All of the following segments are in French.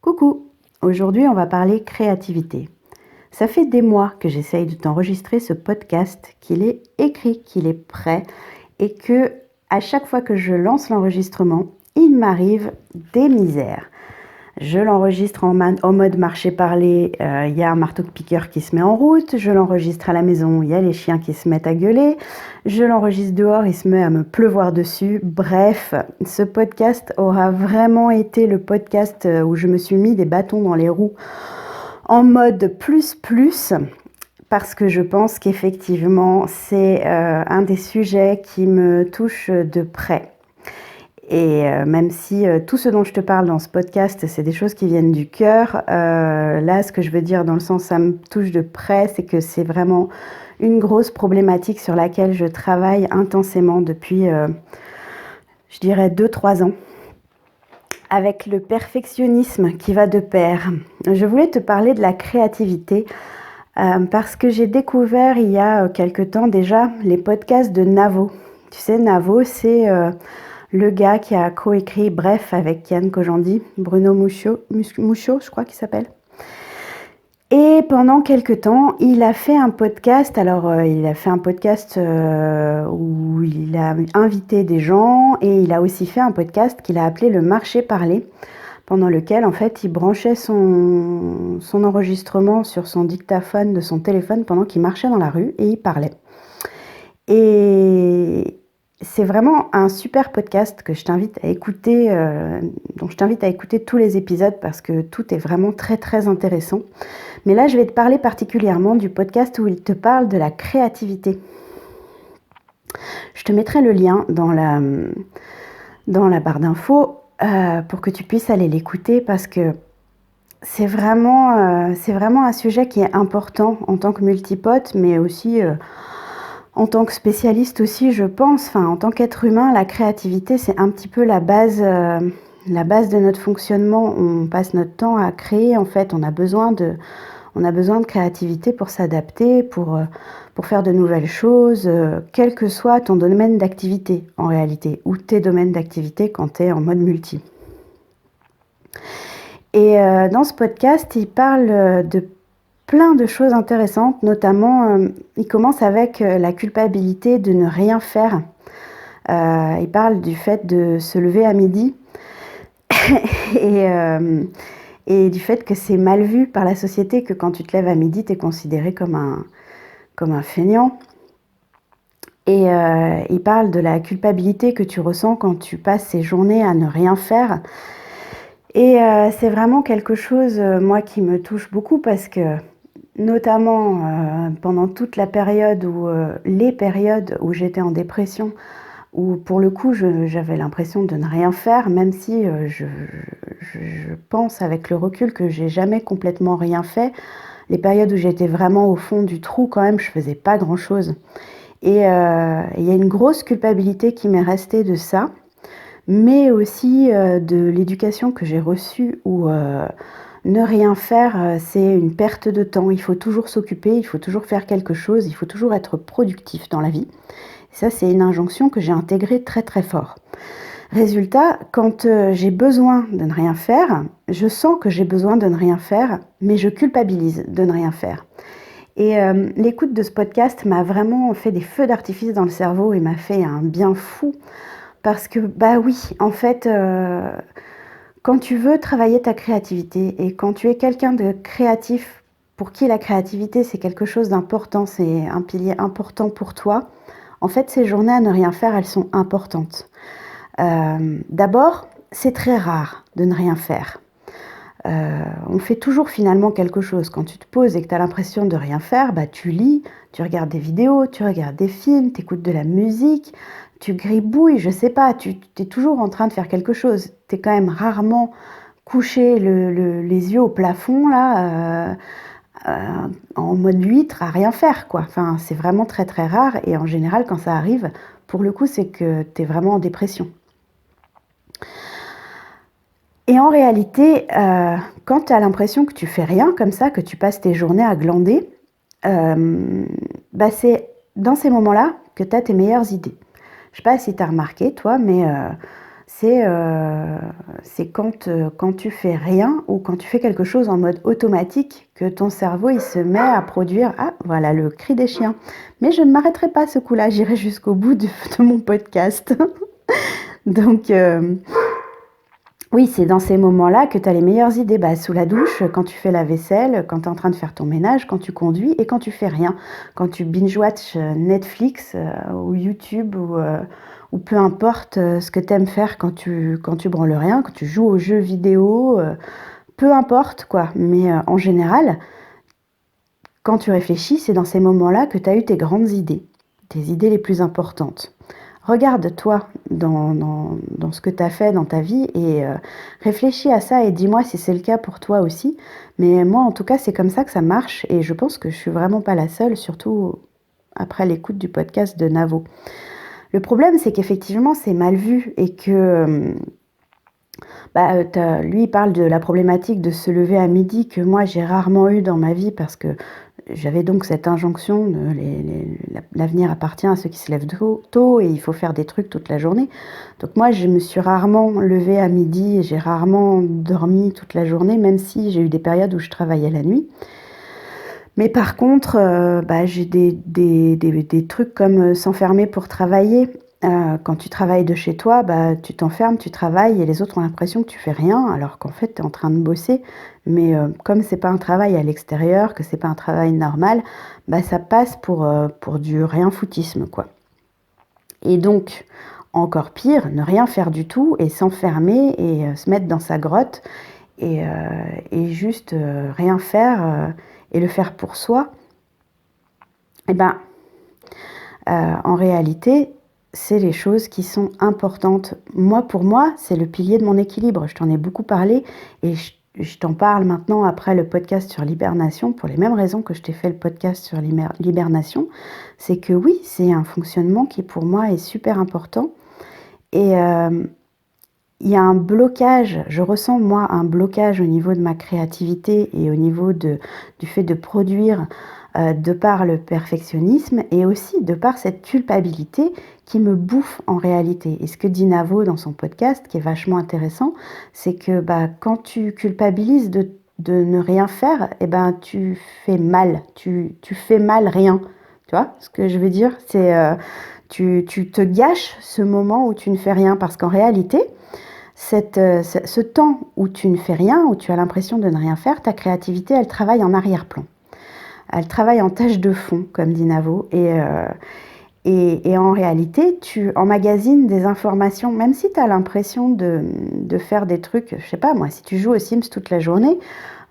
Coucou, aujourd'hui on va parler créativité. Ça fait des mois que j'essaye de t'enregistrer ce podcast, qu'il est écrit, qu'il est prêt et que à chaque fois que je lance l'enregistrement, il m'arrive des misères. Je l'enregistre en mode marché-parler, il y a un marteau-piqueur qui se met en route, je l'enregistre à la maison, il y a les chiens qui se mettent à gueuler, je l'enregistre dehors, il se met à me pleuvoir dessus. Bref, ce podcast aura vraiment été le podcast où je me suis mis des bâtons dans les roues en mode plus parce que je pense qu'effectivement c'est un des sujets qui me touche de près. Et même si tout ce dont je te parle dans ce podcast, c'est des choses qui viennent du cœur, là, ce que je veux dire dans le sens ça me touche de près, c'est que c'est vraiment une grosse problématique sur laquelle je travaille intensément depuis, je dirais, 2-3 ans, avec le perfectionnisme qui va de pair. Je voulais te parler de la créativité parce que j'ai découvert il y a quelque temps déjà les podcasts de Navo. Tu sais, Navo, c'est le gars qui a coécrit Bref avec Kian Kojandi, Bruno Muccio, je crois qu'il s'appelle. Et pendant quelques temps, il a fait un podcast. Alors, il a fait un podcast où il a invité des gens et il a aussi fait un podcast qu'il a appelé Le Marché Parler, pendant lequel, en fait, il branchait son enregistrement sur son dictaphone de son téléphone pendant qu'il marchait dans la rue et il parlait. Et c'est vraiment un super podcast que je t'invite à écouter, dont je t'invite à écouter tous les épisodes parce que tout est vraiment très très intéressant. Mais là, je vais te parler particulièrement du podcast où il te parle de la créativité. Je te mettrai le lien dans la barre d'infos pour que tu puisses aller l'écouter parce que c'est vraiment un sujet qui est important en tant que multipote, mais aussi en tant que spécialiste aussi, je pense. Enfin, en tant qu'être humain, la créativité, c'est un petit peu la base de notre fonctionnement. On passe notre temps à créer, en fait. On a besoin de créativité pour s'adapter, pour faire de nouvelles choses, quel que soit ton domaine d'activité, en réalité, ou tes domaines d'activité quand tu es en mode multi. Et dans ce podcast, il parle de plein de choses intéressantes, notamment, il commence avec la culpabilité de ne rien faire. Il parle du fait de se lever à midi et du fait que c'est mal vu par la société, que quand tu te lèves à midi, tu es considéré comme un feignant. Et il parle de la culpabilité que tu ressens quand tu passes ces journées à ne rien faire. Et c'est vraiment quelque chose, moi, qui me touche beaucoup parce que notamment pendant toute la période les périodes où j'étais en dépression, où pour le coup j'avais l'impression de ne rien faire, même si je pense avec le recul que j'ai jamais complètement rien fait. Les périodes où j'étais vraiment au fond du trou, quand même, je faisais pas grand chose. Et il y a une grosse culpabilité qui m'est restée de ça, mais aussi de l'éducation que j'ai reçue où ne rien faire, c'est une perte de temps. Il faut toujours s'occuper, il faut toujours faire quelque chose, il faut toujours être productif dans la vie. Et ça, c'est une injonction que j'ai intégrée très très fort. Résultat, quand j'ai besoin de ne rien faire, je sens que j'ai besoin de ne rien faire, mais je culpabilise de ne rien faire. Et l'écoute de ce podcast m'a vraiment fait des feux d'artifice dans le cerveau et m'a fait un bien fou. Parce que, bah oui, en fait, quand tu veux travailler ta créativité et quand tu es quelqu'un de créatif, pour qui la créativité c'est quelque chose d'important, c'est un pilier important pour toi, en fait ces journées à ne rien faire, elles sont importantes. D'abord, c'est très rare de ne rien faire. On fait toujours finalement quelque chose. Quand tu te poses et que tu as l'impression de rien faire, bah, tu lis, tu regardes des vidéos, tu regardes des films, tu écoutes de la musique, tu gribouilles, je sais pas, tu es toujours en train de faire quelque chose. Tu es quand même rarement couché les yeux au plafond, là, en mode huître, à rien faire, quoi. Enfin, c'est vraiment très très rare et en général, quand ça arrive, pour le coup, c'est que tu es vraiment en dépression. Et en réalité, quand tu as l'impression que tu fais rien comme ça, que tu passes tes journées à glander, bah c'est dans ces moments-là que tu as tes meilleures idées. Je sais pas si tu as remarqué, toi, mais c'est quand tu fais rien ou quand tu fais quelque chose en mode automatique que ton cerveau il se met à produire ah voilà le cri des chiens. Mais je ne m'arrêterai pas ce coup-là, j'irai jusqu'au bout de mon podcast. Donc oui, c'est dans ces moments-là que tu as les meilleures idées. Bah, sous la douche, quand tu fais la vaisselle, quand tu es en train de faire ton ménage, quand tu conduis et quand tu fais rien. Quand tu binge-watch Netflix ou YouTube ou peu importe ce que tu aimes faire quand tu branles rien, quand tu joues aux jeux vidéo, peu importe quoi. Mais en général, quand tu réfléchis, c'est dans ces moments-là que tu as eu tes idées les plus importantes. Regarde-toi dans ce que tu as fait dans ta vie et réfléchis à ça et dis-moi si c'est le cas pour toi aussi. Mais moi, en tout cas, c'est comme ça que ça marche et je pense que je suis vraiment pas la seule, surtout après l'écoute du podcast de Navo. Le problème, c'est qu'effectivement, c'est mal vu et que lui, il parle de la problématique de se lever à midi que moi, j'ai rarement eu dans ma vie parce que j'avais donc cette injonction de l'avenir appartient à ceux qui se lèvent tôt et il faut faire des trucs toute la journée. Donc moi, je me suis rarement levée à midi et j'ai rarement dormi toute la journée, même si j'ai eu des périodes où je travaillais la nuit. Mais par contre, j'ai des trucs comme s'enfermer pour travailler. Quand tu travailles de chez toi, tu t'enfermes, tu travailles et les autres ont l'impression que tu fais rien alors qu'en fait, tu es en train de bosser. Mais comme c'est pas un travail à l'extérieur, que c'est pas un travail normal, ça passe pour du rien-foutisme, quoi. Et donc, encore pire, ne rien faire du tout et s'enfermer et se mettre dans sa grotte et juste rien faire et le faire pour soi. Eh ben, en réalité, c'est les choses qui sont importantes. Moi, pour moi, c'est le pilier de mon équilibre. Je t'en ai beaucoup parlé et je t'en parle maintenant après le podcast sur l'hibernation pour les mêmes raisons que je t'ai fait le podcast sur l'hibernation. C'est que oui, c'est un fonctionnement qui pour moi est super important. Et il y a un blocage, je ressens moi un blocage au niveau de ma créativité et au niveau du fait de produire de par le perfectionnisme et aussi de par cette culpabilité qui me bouffe en réalité. Et ce que dit Navo dans son podcast, qui est vachement intéressant, c'est que quand tu culpabilises de ne rien faire, tu fais mal, tu fais mal rien. Tu vois ce que je veux dire? C'est tu te gâches ce moment où tu ne fais rien parce qu'en réalité, ce temps où tu ne fais rien, où tu as l'impression de ne rien faire, ta créativité, elle travaille en arrière-plan. Elle travaille en tâche de fond, comme dit Navo. Et en réalité, tu emmagasines des informations, même si tu as l'impression de faire des trucs, je sais pas moi, si tu joues aux Sims toute la journée,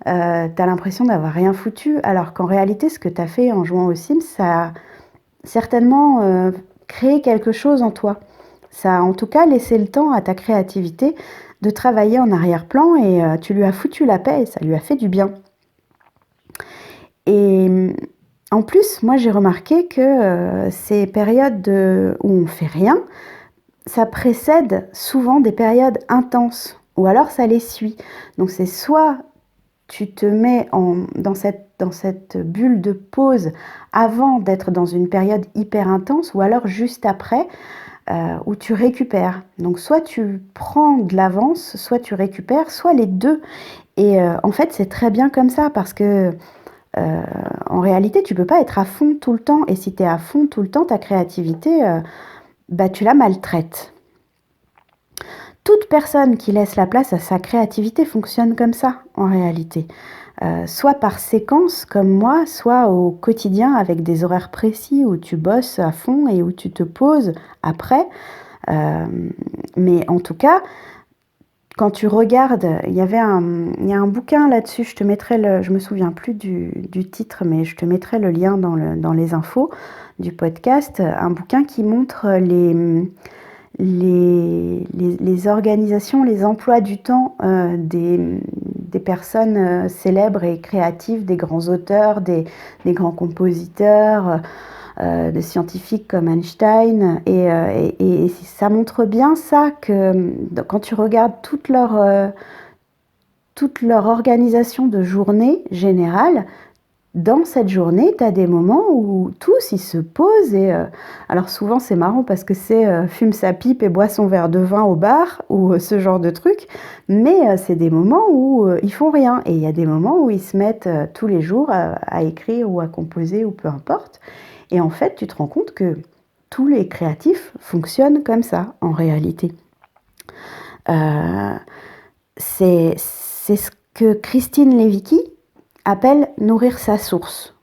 tu as l'impression d'avoir rien foutu, alors qu'en réalité, ce que tu as fait en jouant aux Sims, ça a certainement créé quelque chose en toi. Ça a en tout cas laissé le temps à ta créativité de travailler en arrière-plan et tu lui as foutu la paix et ça lui a fait du bien. Et en plus, moi j'ai remarqué que ces périodes où on fait rien, ça précède souvent des périodes intenses ou alors ça les suit. Donc c'est soit tu te mets dans cette bulle de pause avant d'être dans une période hyper intense ou alors juste après où tu récupères. Donc soit tu prends de l'avance, soit tu récupères, soit les deux. Et en fait c'est très bien comme ça parce que en réalité tu peux pas être à fond tout le temps et si tu es à fond tout le temps, ta créativité, tu la maltraites. Toute personne qui laisse la place à sa créativité fonctionne comme ça en réalité. Soit par séquence comme moi, soit au quotidien avec des horaires précis où tu bosses à fond et où tu te poses après. Mais en tout cas, quand tu regardes, il y a un bouquin là-dessus, je me souviens plus du titre, mais je te mettrai le lien dans les infos du podcast, un bouquin qui montre les organisations, les emplois du temps des personnes célèbres et créatives, des grands auteurs, des grands compositeurs, de scientifiques comme Einstein. Et ça montre bien ça, que quand tu regardes toute leur organisation de journée générale, dans cette journée, tu as des moments où tous, ils se posent alors souvent, c'est marrant parce que c'est fume sa pipe et boit son verre de vin au bar ou ce genre de truc, mais c'est des moments où ils font rien. Et il y a des moments où ils se mettent tous les jours à écrire ou à composer ou peu importe. Et en fait, tu te rends compte que tous les créatifs fonctionnent comme ça, en réalité. Euh, c'est ce que Christine Lévicki appelle nourrir sa source.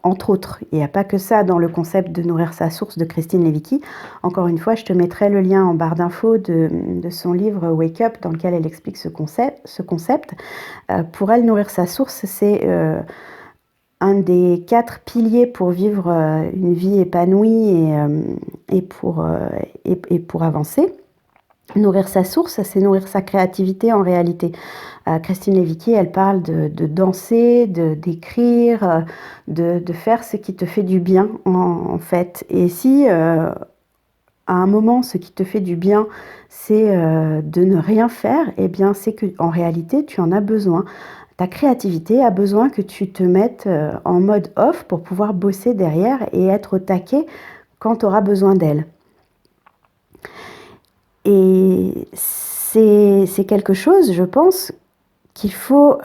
Entre autres, il n'y a pas que ça dans le concept de nourrir sa source de Christine Lévicki. Encore une fois, je te mettrai le lien en barre d'infos de son livre Wake Up dans lequel elle explique ce concept. Pour elle, nourrir sa source, c'est un des 4 piliers pour vivre une vie épanouie et pour avancer. Nourrir sa source, c'est nourrir sa créativité en réalité. Christine Lévicki, elle parle de danser, d'écrire, de faire ce qui te fait du bien en fait. Et si à un moment, ce qui te fait du bien, c'est de ne rien faire, eh bien c'est qu'en réalité, tu en as besoin. Ta créativité a besoin que tu te mettes en mode off pour pouvoir bosser derrière et être au taquet quand tu auras besoin d'elle. Et c'est quelque chose, je pense, qu'il faut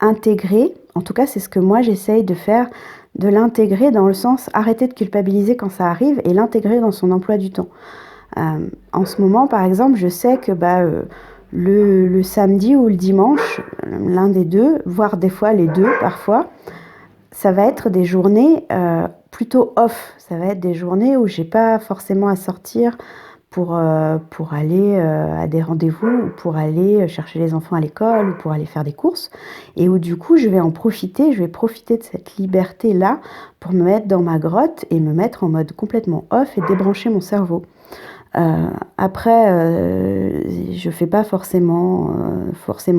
intégrer. En tout cas, c'est ce que moi j'essaye de faire, de l'intégrer dans le sens arrêter de culpabiliser quand ça arrive et l'intégrer dans son emploi du temps. En ce moment, par exemple, je sais que le samedi ou le dimanche, l'un des deux, voire des fois les deux parfois, ça va être des journées plutôt off. Ça va être des journées où j'ai pas forcément à sortir pour aller à des rendez-vous ou pour aller chercher les enfants à l'école ou pour aller faire des courses et où du coup je vais profiter de cette liberté-là pour me mettre dans ma grotte et me mettre en mode complètement off et débrancher mon cerveau. Après, je fais pas forcément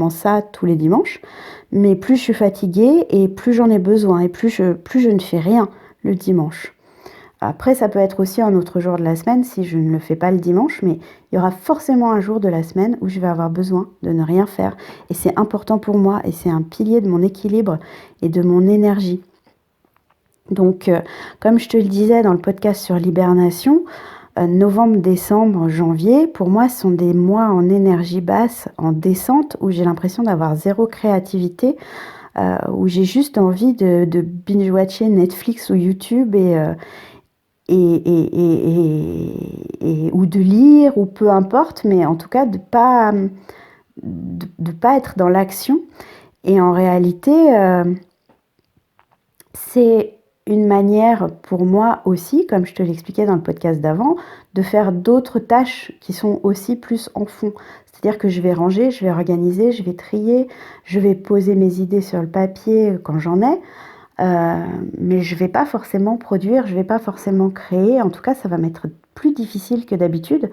ça tous les dimanches, mais plus je suis fatiguée et plus j'en ai besoin et plus je ne fais rien le dimanche. Après, ça peut être aussi un autre jour de la semaine si je ne le fais pas le dimanche, mais il y aura forcément un jour de la semaine où je vais avoir besoin de ne rien faire. Et c'est important pour moi et c'est un pilier de mon équilibre et de mon énergie. Donc, comme je te le disais dans le podcast sur l'hibernation, novembre, décembre, janvier, pour moi, ce sont des mois en énergie basse, en descente, où j'ai l'impression d'avoir zéro créativité, où j'ai juste envie de binge-watcher Netflix ou YouTube ou de lire, ou peu importe, mais en tout cas de pas être dans l'action. Et en réalité, c'est une manière pour moi aussi, comme je te l'expliquais dans le podcast d'avant, de faire d'autres tâches qui sont aussi plus en fond. C'est-à-dire que je vais ranger, je vais organiser, je vais trier, je vais poser mes idées sur le papier quand j'en ai, mais je vais pas forcément produire, je vais pas forcément créer. En tout cas, ça va m'être plus difficile que d'habitude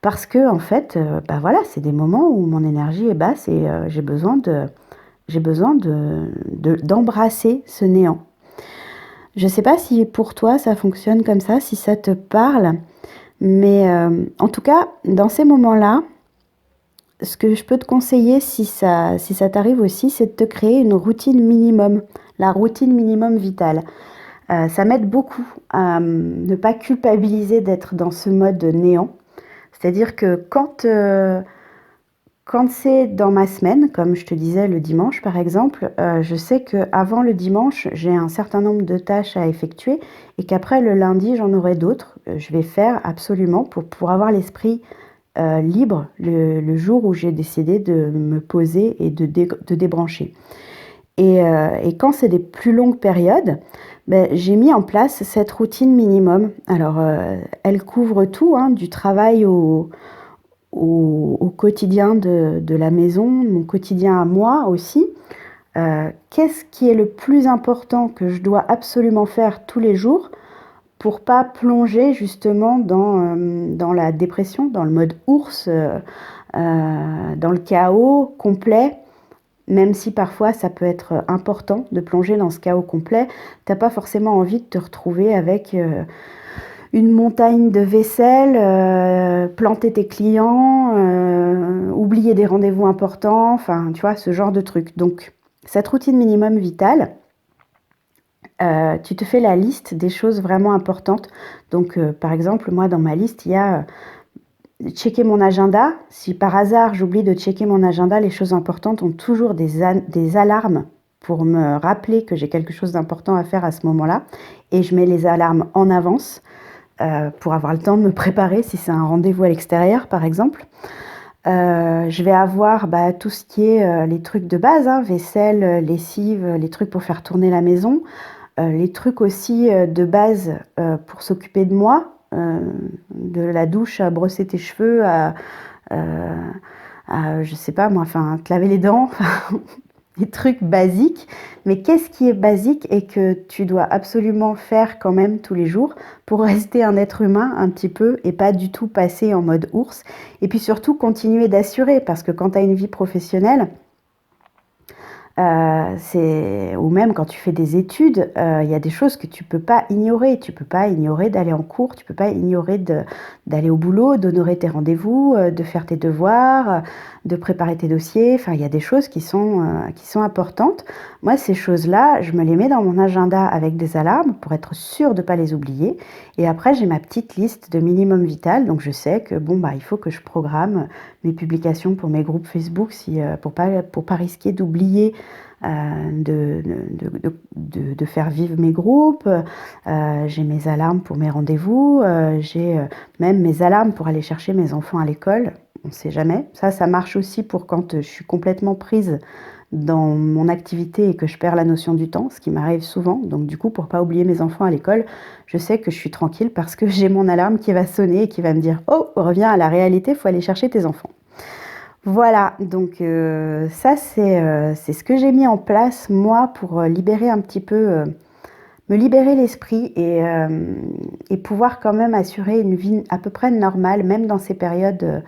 parce que en fait, voilà, c'est des moments où mon énergie est basse et j'ai besoin d'embrasser ce néant. Je sais pas si pour toi ça fonctionne comme ça, si ça te parle, mais en tout cas, dans ces moments-là, ce que je peux te conseiller, si ça t'arrive aussi, c'est de te créer une routine minimum, la routine minimum vitale. Ça m'aide beaucoup à ne pas culpabiliser d'être dans ce mode néant. C'est-à-dire que quand c'est dans ma semaine, comme je te disais le dimanche par exemple, je sais qu'avant le dimanche, j'ai un certain nombre de tâches à effectuer et qu'après le lundi, j'en aurai d'autres. Je vais faire absolument pour avoir l'esprit libre le jour où j'ai décidé de me poser et de débrancher. Et quand c'est des plus longues périodes, j'ai mis en place cette routine minimum. Alors, elle couvre tout, hein, du travail au quotidien de la maison, mon quotidien à moi aussi. Qu'est-ce qui est le plus important que je dois absolument faire tous les jours pour pas plonger justement dans la dépression, dans le mode ours, dans le chaos complet, même si parfois ça peut être important de plonger dans ce chaos complet, t'as pas forcément envie de te retrouver avec une montagne de vaisselle, planter tes clients, oublier des rendez-vous importants, enfin tu vois, ce genre de truc. Donc cette routine minimum vitale, tu te fais la liste des choses vraiment importantes. Donc, par exemple, moi, dans ma liste, il y a checker mon agenda. Si par hasard, j'oublie de checker mon agenda, les choses importantes ont toujours des alarmes pour me rappeler que j'ai quelque chose d'important à faire à ce moment-là. Et je mets les alarmes en avance pour avoir le temps de me préparer si c'est un rendez-vous à l'extérieur, par exemple. Je vais avoir tout ce qui est les trucs de base, hein, vaisselle, lessive, les trucs pour faire tourner la maison. Les trucs aussi de base pour s'occuper de moi, de la douche à brosser tes cheveux, euh, je sais pas moi, enfin, te laver les dents, des trucs basiques. Mais qu'est-ce qui est basique et que tu dois absolument faire quand même tous les jours pour rester un être humain un petit peu et pas du tout passer en mode ours. Et puis surtout continuer d'assurer parce que quand tu as une vie professionnelle, ou même quand tu fais des études, il y a des choses que tu peux pas ignorer. Tu peux pas ignorer d'aller en cours, tu peux pas ignorer d'aller au boulot, d'honorer tes rendez-vous, de faire tes devoirs, de préparer tes dossiers. Enfin, il y a des choses qui sont importantes. Moi, ces choses-là, je me les mets dans mon agenda avec des alarmes pour être sûre de pas les oublier. Et après, j'ai ma petite liste de minimum vital. Donc, je sais que bon, il faut que je programme mes publications pour mes groupes Facebook pour pas risquer d'oublier de faire vivre mes groupes. J'ai mes alarmes pour mes rendez-vous. J'ai même mes alarmes pour aller chercher mes enfants à l'école. On ne sait jamais. Ça marche aussi pour quand je suis complètement prise dans mon activité et que je perds la notion du temps, ce qui m'arrive souvent. Donc du coup, pour pas oublier mes enfants à l'école, je sais que je suis tranquille parce que j'ai mon alarme qui va sonner et qui va me dire « Oh, reviens à la réalité, il faut aller chercher tes enfants ». Voilà, donc ça c'est ce que j'ai mis en place moi pour libérer un petit peu, me libérer l'esprit et pouvoir quand même assurer une vie à peu près normale, même dans ces périodes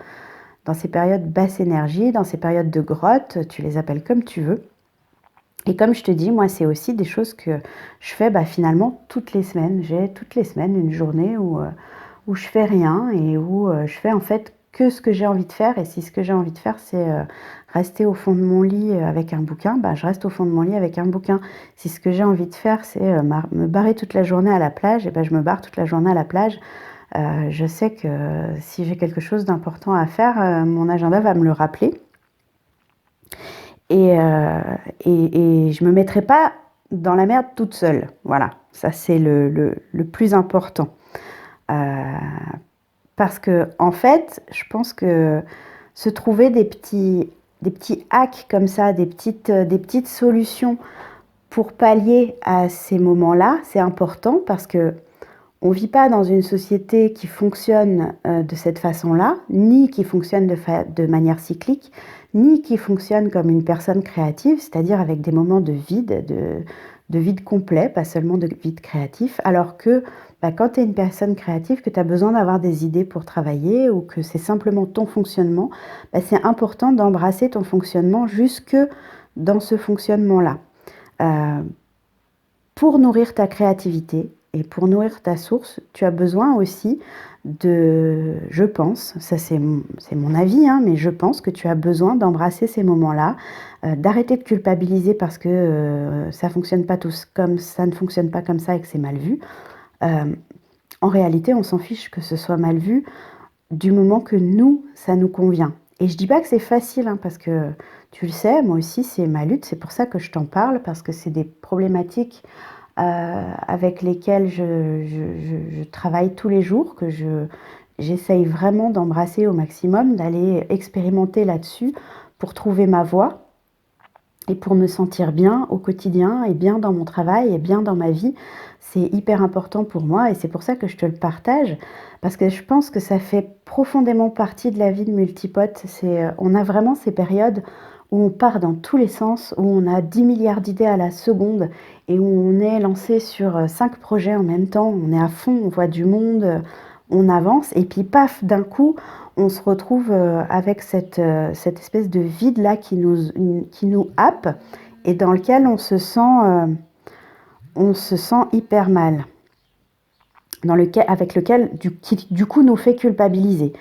basse énergie, dans ces périodes de grotte, tu les appelles comme tu veux. Et comme je te dis, moi c'est aussi des choses que je fais finalement toutes les semaines. J'ai toutes les semaines une journée où je fais rien et où je fais en fait que ce que j'ai envie de faire. Et si ce que j'ai envie de faire, c'est rester au fond de mon lit avec un bouquin, je reste au fond de mon lit avec un bouquin. Si ce que j'ai envie de faire, c'est me barrer toute la journée à la plage, et je me barre toute la journée à la plage. Je sais que si j'ai quelque chose d'important à faire, mon agenda va me le rappeler. Et, euh, et je me mettrai pas dans la merde toute seule. Voilà, ça c'est le plus important. Euh, Parce que, en fait, je pense que se trouver des petits hacks comme ça, des petites solutions pour pallier à ces moments-là, c'est important parce que on vit pas dans une société qui fonctionne de cette façon-là, ni qui fonctionne de manière cyclique, ni qui fonctionne comme une personne créative, c'est-à-dire avec des moments de vide complet, pas seulement de vide créatif, alors que quand tu es une personne créative, que tu as besoin d'avoir des idées pour travailler ou que c'est simplement ton fonctionnement, c'est important d'embrasser ton fonctionnement jusque dans ce fonctionnement-là. Euh, pour nourrir ta créativité et pour nourrir ta source, tu as besoin aussi je pense, ça c'est mon avis, hein, mais je pense que tu as besoin d'embrasser ces moments-là, d'arrêter de culpabiliser parce que ça fonctionne pas tous comme ça ne fonctionne pas comme ça et que c'est mal vu. Euh, En réalité, on s'en fiche que ce soit mal vu du moment que nous, ça nous convient. Et je dis pas que c'est facile, hein, parce que tu le sais, moi aussi, c'est ma lutte. C'est pour ça que je t'en parle, parce que c'est des problématiques avec lesquelles je travaille tous les jours, j'essaye vraiment d'embrasser au maximum, d'aller expérimenter là-dessus pour trouver ma voie et pour me sentir bien au quotidien et bien dans mon travail et bien dans ma vie. C'est hyper important pour moi et c'est pour ça que je te le partage parce que je pense que ça fait profondément partie de la vie de multipote. On a vraiment ces périodes où on part dans tous les sens, où on a 10 milliards d'idées à la seconde et où on est lancé sur 5 projets en même temps. On est à fond, on voit du monde, on avance et puis paf, d'un coup, on se retrouve avec cette espèce de vide-là qui nous happe et dans lequel on se sent hyper mal, avec lequel, qui du coup nous fait culpabiliser.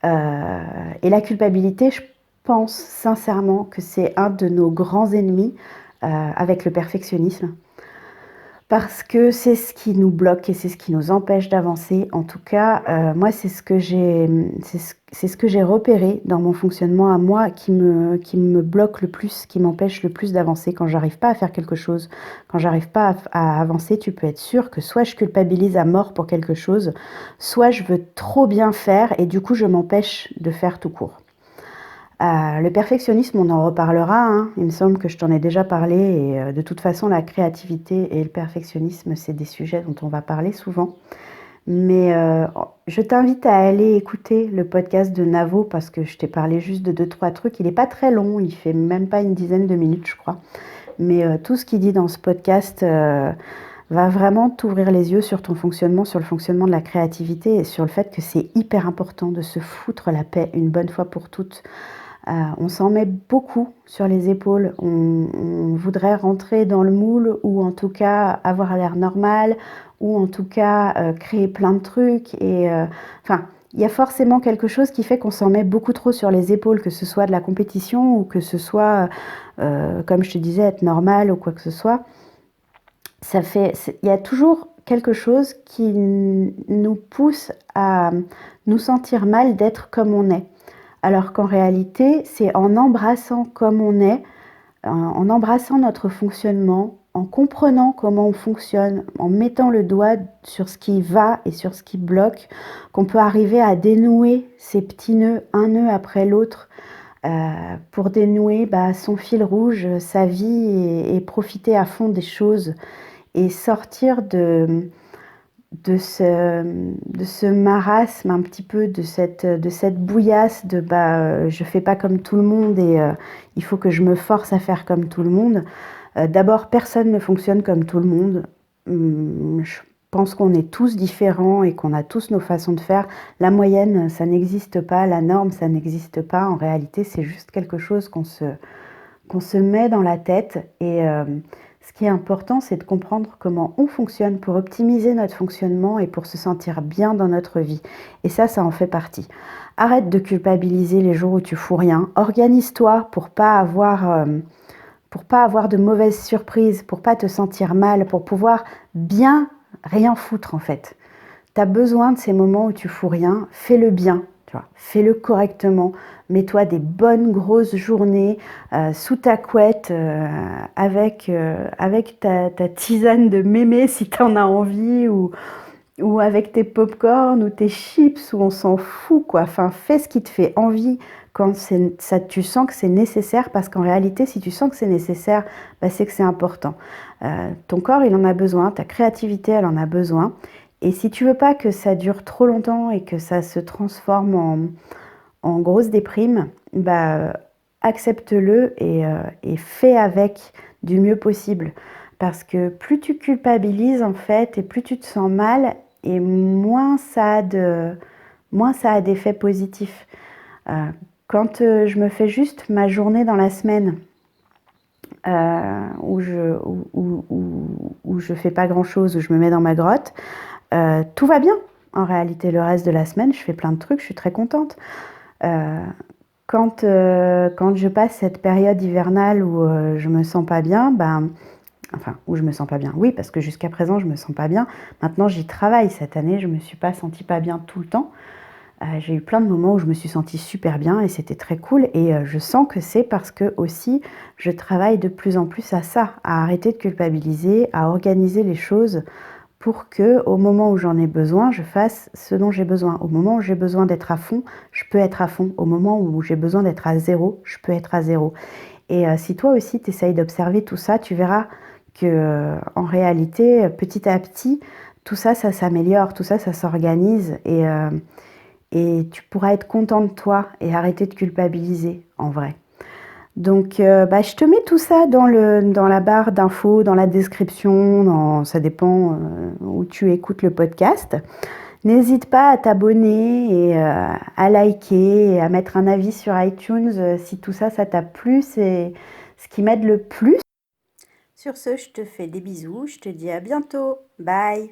Et la culpabilité, je pense sincèrement que c'est un de nos grands ennemis avec le perfectionnisme. parce que c'est ce qui nous bloque et c'est ce qui nous empêche d'avancer. En tout cas, moi, c'est ce que j'ai repéré dans mon fonctionnement à moi qui me bloque le plus, qui m'empêche le plus d'avancer. Quand j'arrive pas à faire quelque chose, quand j'arrive pas à avancer, tu peux être sûr que soit je culpabilise à mort pour quelque chose, soit je veux trop bien faire et du coup, je m'empêche de faire tout court. Le perfectionnisme, on en reparlera, hein. Il me semble que je t'en ai déjà parlé et de toute façon, la créativité et le perfectionnisme, c'est des sujets dont on va parler souvent. Mais je t'invite à aller écouter le podcast de Navo parce que je t'ai parlé juste de deux, trois trucs. Il n'est pas très long, il fait même pas une dizaine de minutes, je crois. Mais tout ce qu'il dit dans ce podcast va vraiment t'ouvrir les yeux sur ton fonctionnement, sur le fonctionnement de la créativité et sur le fait que c'est hyper important de se foutre la paix une bonne fois pour toutes. On s'en met beaucoup sur les épaules. On voudrait rentrer dans le moule ou en tout cas avoir l'air normal ou en tout cas créer plein de trucs. Et enfin, il y a forcément quelque chose qui fait qu'on s'en met beaucoup trop sur les épaules, que ce soit de la compétition ou que ce soit, comme je te disais, être normal ou quoi que ce soit. Il y a toujours quelque chose qui nous pousse à nous sentir mal d'être comme on est. Alors qu'en réalité, c'est en embrassant comme on est, en embrassant notre fonctionnement, en comprenant comment on fonctionne, en mettant le doigt sur ce qui va et sur ce qui bloque, qu'on peut arriver à dénouer ces petits nœuds, un nœud après l'autre, pour dénouer son fil rouge, sa vie et profiter à fond des choses et sortir de ce marasme un petit peu, de cette bouillasse de je fais pas comme tout le monde et il faut que je me force à faire comme tout le monde. D'abord, personne ne fonctionne comme tout le monde. Je pense qu'on est tous différents et qu'on a tous nos façons de faire. La moyenne, ça n'existe pas. La norme, ça n'existe pas. En réalité, c'est juste quelque chose qu'on se met dans la tête et ce qui est important, c'est de comprendre comment on fonctionne pour optimiser notre fonctionnement et pour se sentir bien dans notre vie. Et ça en fait partie. Arrête de culpabiliser les jours où tu fous rien. Organise-toi pour pas avoir de mauvaises surprises, pour pas te sentir mal, pour pouvoir bien rien foutre en fait. Tu as besoin de ces moments où tu fous rien, fais-le bien, tu vois, fais-le correctement. Mets-toi des bonnes grosses journées sous ta couette avec ta tisane de mémé si tu en as envie ou avec tes pop-corn ou tes chips où on s'en fout quoi. Enfin, fais ce qui te fait envie quand tu sens que c'est nécessaire parce qu'en réalité, si tu sens que c'est nécessaire, c'est que c'est important. Ton corps, il en a besoin, ta créativité, elle en a besoin. Et si tu veux pas que ça dure trop longtemps et que ça se transforme en grosse déprime, accepte-le et fais avec du mieux possible. Parce que plus tu culpabilises en fait et plus tu te sens mal et moins ça a d'effets positifs. Quand je me fais juste ma journée dans la semaine où je fais pas grand chose, où je me mets dans ma grotte, tout va bien. En réalité, le reste de la semaine, je fais plein de trucs, je suis très contente. Quand je passe cette période hivernale où je me sens pas bien, où je me sens pas bien, oui, parce que jusqu'à présent, je me sens pas bien. Maintenant, j'y travaille. Cette année, je me suis pas sentie pas bien tout le temps. J'ai eu plein de moments où je me suis sentie super bien et c'était très cool. Et je sens que c'est parce que aussi, je travaille de plus en plus à ça, à arrêter de culpabiliser, à organiser les choses pour que, au moment où j'en ai besoin, je fasse ce dont j'ai besoin. Au moment où j'ai besoin d'être à fond, je peux être à fond. Au moment où j'ai besoin d'être à zéro, je peux être à zéro. Et si toi aussi, tu essayes d'observer tout ça, tu verras que, en réalité, petit à petit, tout ça, ça s'améliore, tout ça, ça s'organise et tu pourras être content de toi et arrêter de culpabiliser, en vrai. Donc, je te mets tout ça dans la barre d'infos, dans la description, ça dépend où tu écoutes le podcast. N'hésite pas à t'abonner et à liker et à mettre un avis sur iTunes si tout ça, ça t'a plu. C'est ce qui m'aide le plus. Sur ce, je te fais des bisous. Je te dis à bientôt. Bye!